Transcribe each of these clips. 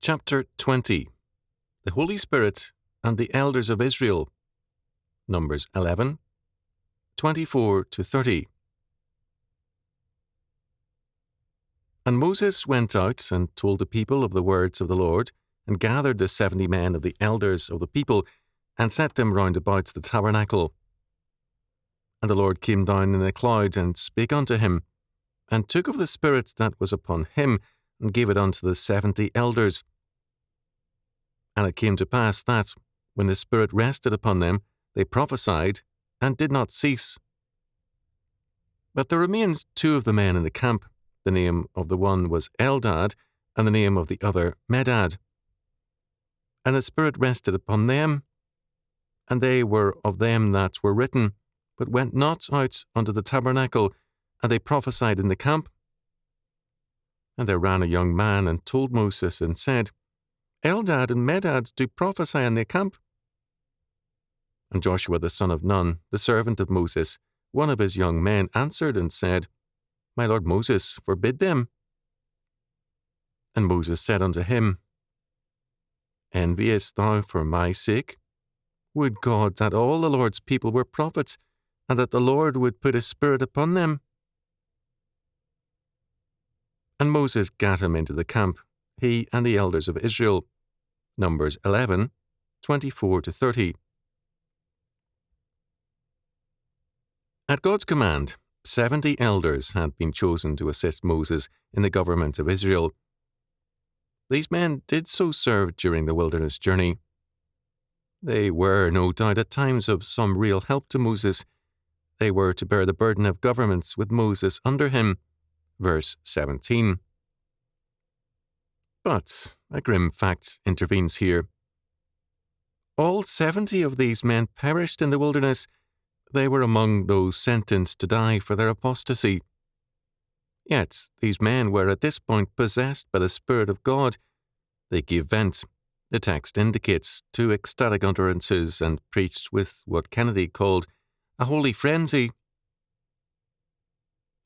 Chapter 20. The Holy Spirit and the Elders of Israel. Numbers 11, 24 to 30. And Moses went out and told the people of the words of the Lord, and gathered the 70 men of the elders of the people, and set them round about the tabernacle. And the Lord came down in a cloud, and spake unto him, and took of the Spirit that was upon him, and gave it unto the 70 elders. And it came to pass that, when the Spirit rested upon them, they prophesied, and did not cease. But there remained 2 of the men in the camp. The name of the one was Eldad, and the name of the other Medad. And the Spirit rested upon them, and they were of them that were written, but went not out unto the tabernacle, and they prophesied in the camp. And there ran a young man, and told Moses, and said, Eldad and Medad do prophesy in the camp. And Joshua the son of Nun, the servant of Moses, one of his young men, answered and said, My lord Moses, forbid them. And Moses said unto him, Enviest thou for my sake? Would God that all the Lord's people were prophets, and that the Lord would put his Spirit upon them? And Moses gat him into the camp, he and the elders of Israel. Numbers 11, 24 to 30. At God's command, 70 elders had been chosen to assist Moses in the government of Israel. These men did so serve during the wilderness journey. They were, no doubt, at times of some real help to Moses. They were to bear the burden of governments with Moses under him. Verse 17. But a grim fact intervenes here. All 70 of these men perished in the wilderness. They were among those sentenced to die for their apostasy. Yet these men were at this point possessed by the Spirit of God. They gave vent, the text indicates, to ecstatic utterances and preached with what Kennedy called a holy frenzy.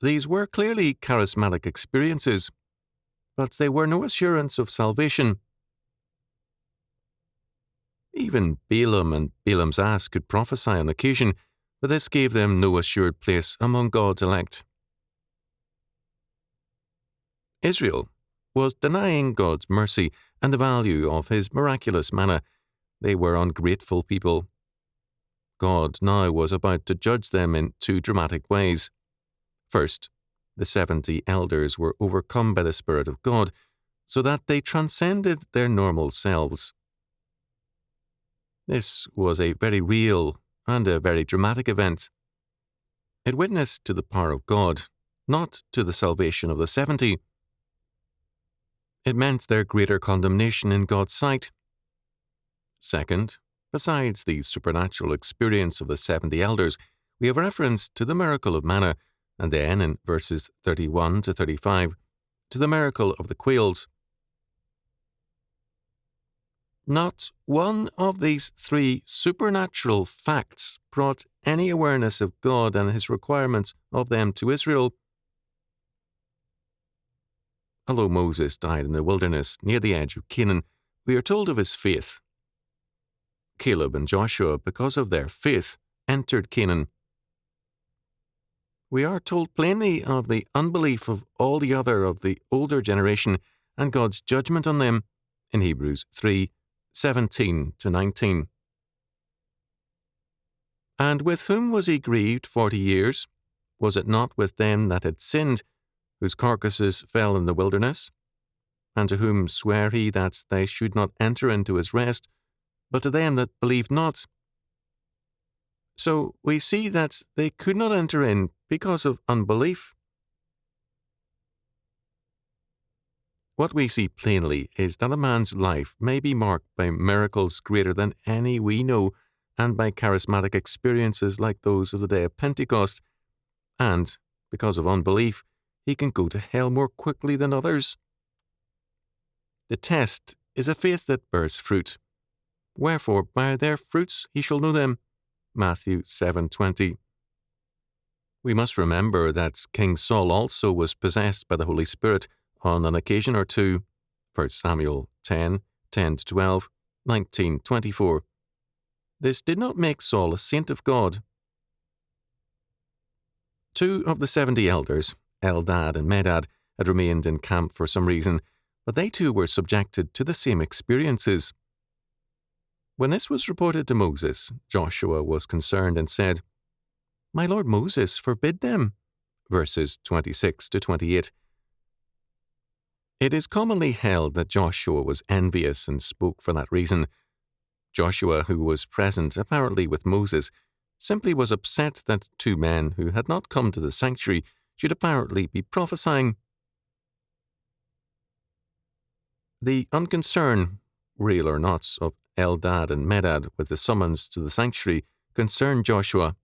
These were clearly charismatic experiences, but they were no assurance of salvation. Even Balaam and Balaam's ass could prophesy on occasion, but this gave them no assured place among God's elect. Israel was denying God's mercy and the value of his miraculous manna. They were ungrateful people. God now was about to judge them in 2 dramatic ways. First, the 70 elders were overcome by the Spirit of God, so that they transcended their normal selves. This was a very real and a very dramatic event. It witnessed to the power of God, not to the salvation of the 70. It meant their greater condemnation in God's sight. Second, besides the supernatural experience of the 70 elders, we have reference to the miracle of manna, and then, in verses 31 to 35, to the miracle of the quails. Not one of these 3 supernatural facts brought any awareness of God and his requirements of them to Israel. Although Moses died in the wilderness near the edge of Canaan, we are told of his faith. Caleb and Joshua, because of their faith, entered Canaan. We are told plainly of the unbelief of all the other of the older generation and God's judgment on them in Hebrews 3, 17 to 19. And with whom was he grieved 40 years? Was it not with them that had sinned, whose carcasses fell in the wilderness? And to whom sware he that they should not enter into his rest, but to them that believed not? So we see that they could not enter in because of unbelief. What we see plainly is that a man's life may be marked by miracles greater than any we know, and by charismatic experiences like those of the day of Pentecost, and, because of unbelief, he can go to hell more quickly than others. The test is a faith that bears fruit. Wherefore, by their fruits he shall know them. Matthew 7:20. We must remember that King Saul also was possessed by the Holy Spirit on an occasion or two. 1 Samuel 10, 10-12, 19-24. This did not make Saul a saint of God. 2 of the 70 elders, Eldad and Medad, had remained in camp for some reason, but they too were subjected to the same experiences. When this was reported to Moses, Joshua was concerned and said, "My lord Moses forbid them." Verses 26-28. It is commonly held that Joshua was envious and spoke for that reason. Joshua, who was present apparently with Moses, simply was upset that 2 men who had not come to the sanctuary should apparently be prophesying. The unconcern, real or not, of Eldad and Medad with the summons to the sanctuary concerned Joshua.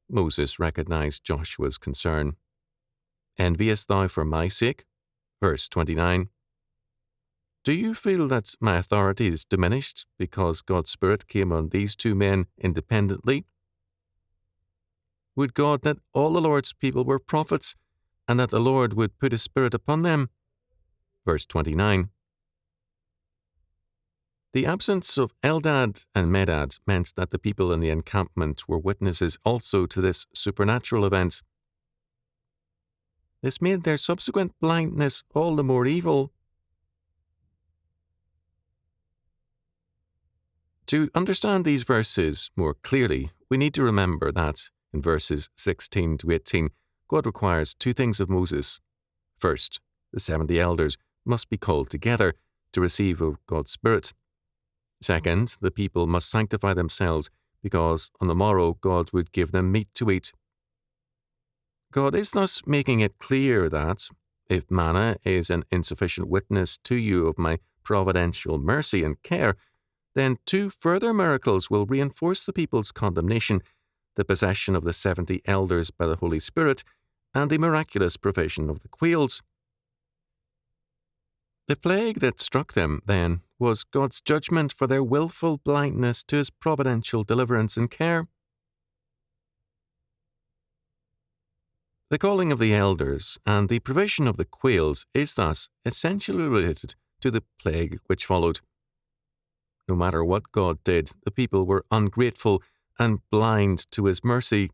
Moses recognized Joshua's concern. "Enviest thou for my sake?" Verse 29. "Do you feel that my authority is diminished because God's Spirit came on these 2 men independently? Would God that all the Lord's people were prophets, and that the Lord would put His Spirit upon them?" Verse 29. The absence of Eldad and Medad meant that the people in the encampment were witnesses also to this supernatural event. This made their subsequent blindness all the more evil. To understand these verses more clearly, we need to remember that, in verses 16-18, God requires 2 things of Moses. First, the 70 elders must be called together to receive of God's Spirit. Second, the people must sanctify themselves, because on the morrow God would give them meat to eat. God is thus making it clear that, if manna is an insufficient witness to you of my providential mercy and care, then 2 further miracles will reinforce the people's condemnation, the possession of the 70 elders by the Holy Spirit, and the miraculous provision of the quails. The plague that struck them, then, was God's judgment for their willful blindness to His providential deliverance and care. The calling of the elders and the provision of the quails is thus essentially related to the plague which followed. No matter what God did, the people were ungrateful and blind to His mercy.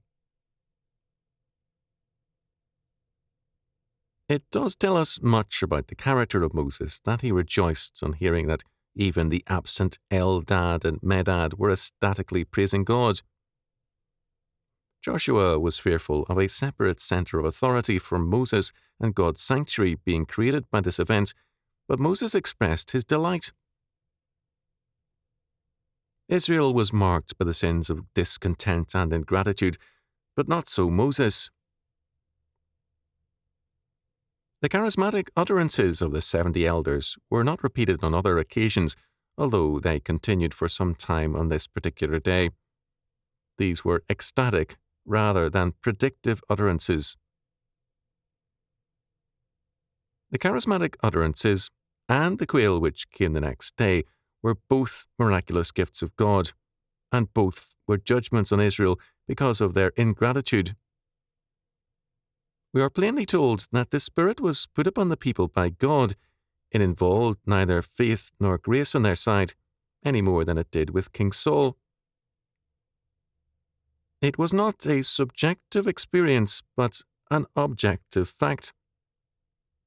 It does tell us much about the character of Moses that he rejoiced on hearing that even the absent Eldad and Medad were ecstatically praising God. Joshua was fearful of a separate center of authority for Moses and God's sanctuary being created by this event, but Moses expressed his delight. Israel was marked by the sins of discontent and ingratitude, but not so Moses. The charismatic utterances of the 70 elders were not repeated on other occasions, although they continued for some time on this particular day. These were ecstatic rather than predictive utterances. The charismatic utterances and the quail which came the next day were both miraculous gifts of God, and both were judgments on Israel because of their ingratitude. We are plainly told that the Spirit was put upon the people by God. It involved neither faith nor grace on their side, any more than it did with King Saul. It was not a subjective experience, but an objective fact.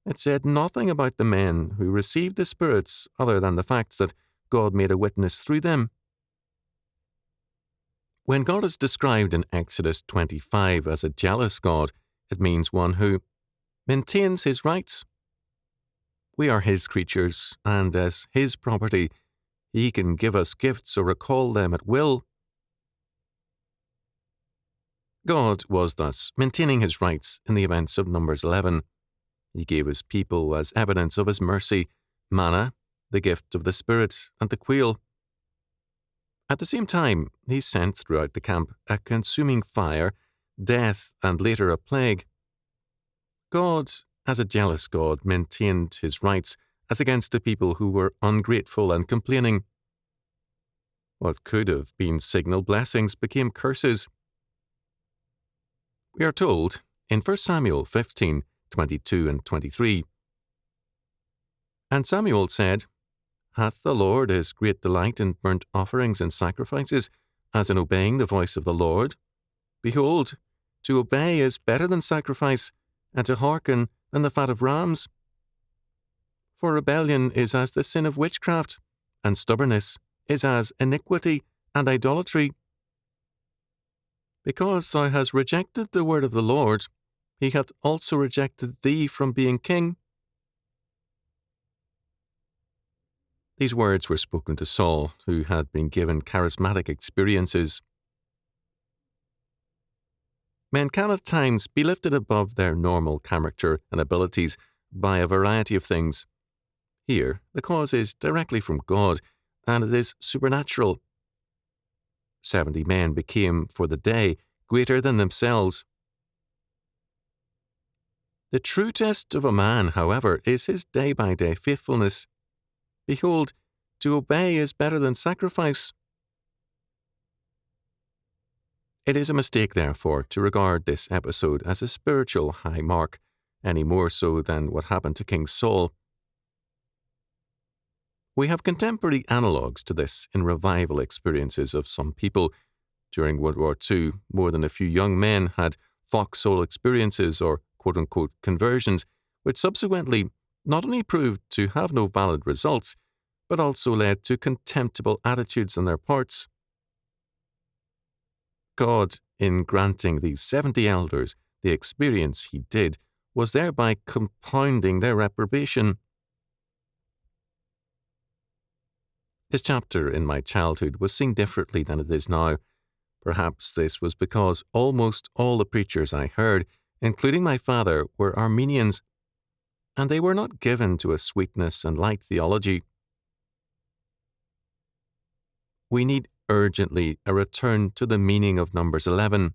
It said nothing about the men who received the Spirit other than the fact that God made a witness through them. When God is described in Exodus 25 as a jealous God, it means one who maintains His rights. We are His creatures, and as His property, He can give us gifts or recall them at will. God was thus maintaining His rights in the events of Numbers 11. He gave His people as evidence of His mercy, manna, the gift of the Spirit, and the quail. At the same time, He sent throughout the camp a consuming fire, death, and later a plague. God, as a jealous God, maintained His rights as against a people who were ungrateful and complaining. What could have been signal blessings became curses. We are told in 1 Samuel 15, 22 and 23, And Samuel said, Hath the Lord as great delight in burnt offerings and sacrifices, as in obeying the voice of the Lord? Behold, to obey is better than sacrifice, and to hearken than the fat of rams. For rebellion is as the sin of witchcraft, and stubbornness is as iniquity and idolatry. Because thou hast rejected the word of the Lord, he hath also rejected thee from being king. These words were spoken to Saul, who had been given charismatic experiences. Men can at times be lifted above their normal character and abilities by a variety of things. Here, the cause is directly from God, and it is supernatural. 70 men became, for the day, greater than themselves. The true test of a man, however, is his day-by-day faithfulness. Behold, to obey is better than sacrifice. It is a mistake, therefore, to regard this episode as a spiritual high mark, any more so than what happened to King Saul. We have contemporary analogues to this in revival experiences of some people. During World War II, more than a few young men had foxhole experiences or quote-unquote conversions, which subsequently not only proved to have no valid results, but also led to contemptible attitudes on their parts. God, in granting these 70 elders the experience he did, was thereby compounding their reprobation. This chapter in my childhood was seen differently than it is now. Perhaps this was because almost all the preachers I heard, including my father, were Armenians, and they were not given to a sweetness and light theology. We need urgently a return to the meaning of Numbers 11.